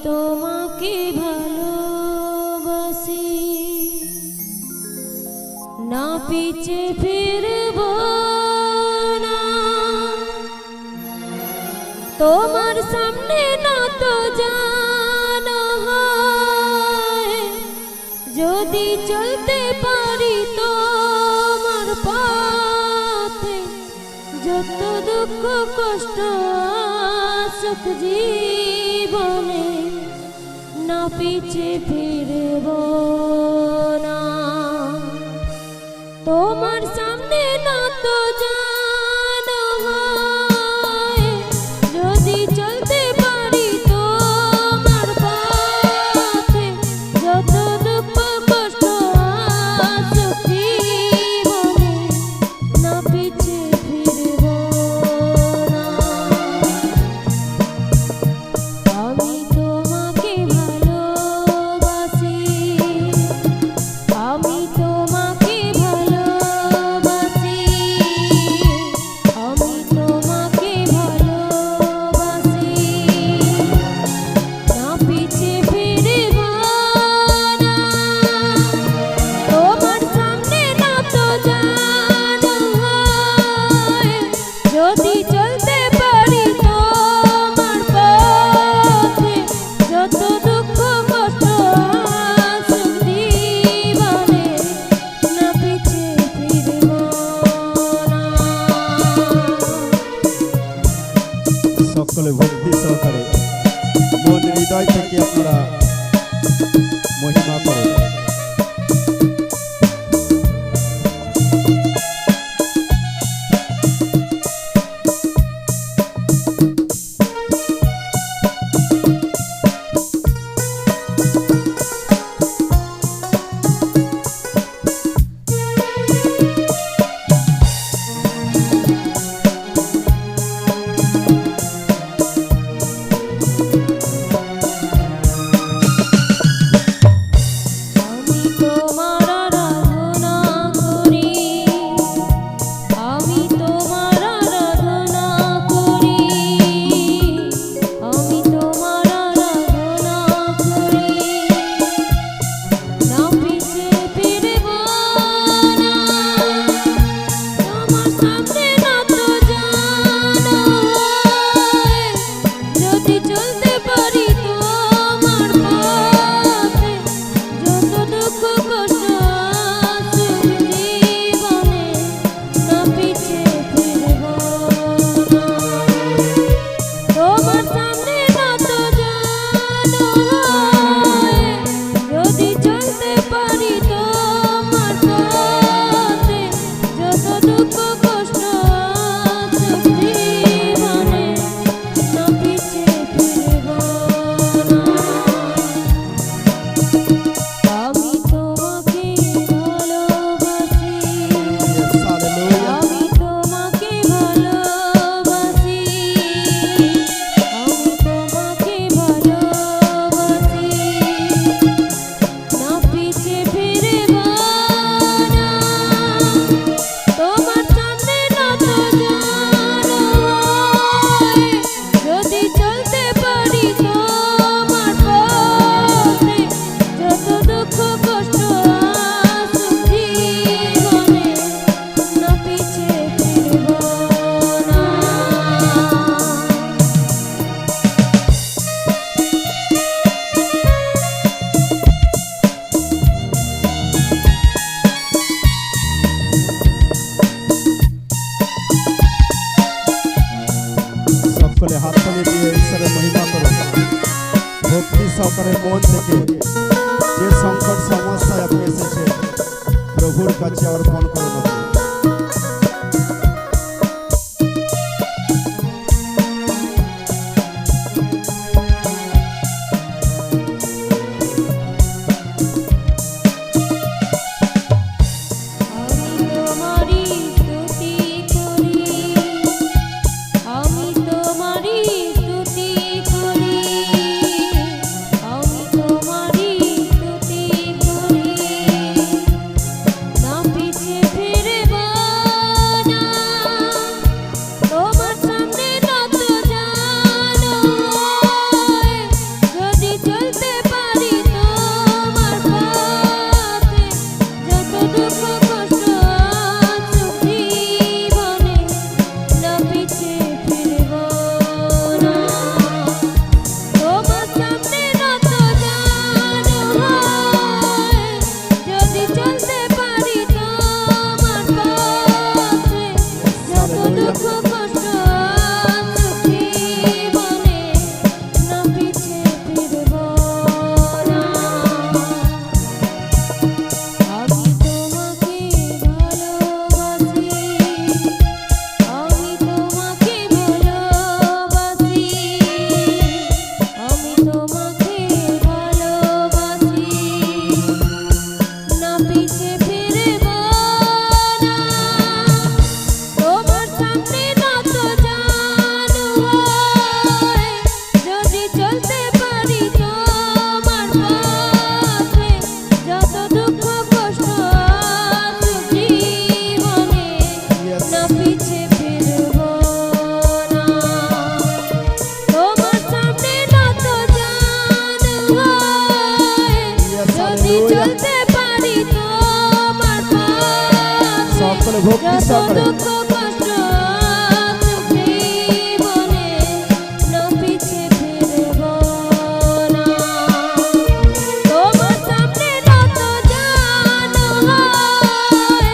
তোমাকে ভালোবাসি, না পিছে ফিরব না, তোমার সামনে না তো জানা হয়, যদি চলতে পারি তোমার পথে, যত দুঃখ কষ্ট আসুক জীবনে, না পিছে ফিরব না, তোমার সামনে না তো জানা হয়, যদি চলতে পারি তোমার পথে, যত দুঃখ কষ্ট আসুক জীবনে, না পিছে ফিরব না। আমি তোমাকে ভালোবাসি, আমি তোমাকে ভালোবাসি, আমি তোমাকে ভালোবাসি, না পিছে ফিরব না, তোমার সামনে না তো জানা হয়, যদি চলতে পারি তোমার পথে, যত দুঃখ কষ্ট আসুক জীবনে, না পিছে ফিরব না। সকলে ভক্তি সহকারে মন হৃদয় থেকে আপনারা মহিমা করেন। আমি তোমার আরাধনা করি, আমি তোমার আরাধনা করি, আমি তোমার আরাধনা করি, না পিছে ফিরব না, তোমার সামনে না তো জানা হয়, যদি চলতে পারি তোমার পথে, যত দুঃখ কষ্ট আসুক জীবনে, না পিছে ফিরব না, তোমার সামনে না তো জানা হয়, যদি চলতে পারি তোমার পথে, যত দুঃখ কষ্ট আসুক জীবনে, না পিছে ফিরব না। আমি তোমাকে ভালোবাসি, হালেলুয়া। আমি তোমাকে ভালোবাসি, আমি তোমাকে ভালোবাসি, না পিছে ফিরব না, তোমার সামনে না তো জানা হয়, যদি চলতে পারি তোমার পথে, যত দুঃখ কষ্ট আসুক জীবনে, না পিছে ফিরব না। সকলে হাত তালি দিয়ে ঈশ্বরের মহিমা করুন। ভক্তি সহকারে মন থেকে যে সংকট সমস্যায় আপনি এসেছে প্রভুর কাছে অর্পণ করুন। আমি তোমারই স্তুতি করি, আমি তোমারই স্তুতি করি, আমি তোমারই স্তুতি করি, না পিছে ফিরে সহকারে দুঃখ কষ্ট সুখ জীবনে না পিছে ফিরব না। তোমার সামনে নত জানো হয়,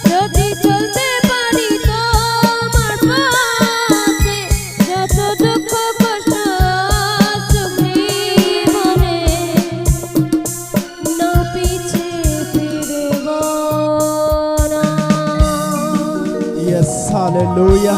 যদি চলতে পারি তোমার পথে, যত দুঃখ কষ্ট সুখ জীবনে না পিছে ফিরব না। Yes, hallelujah.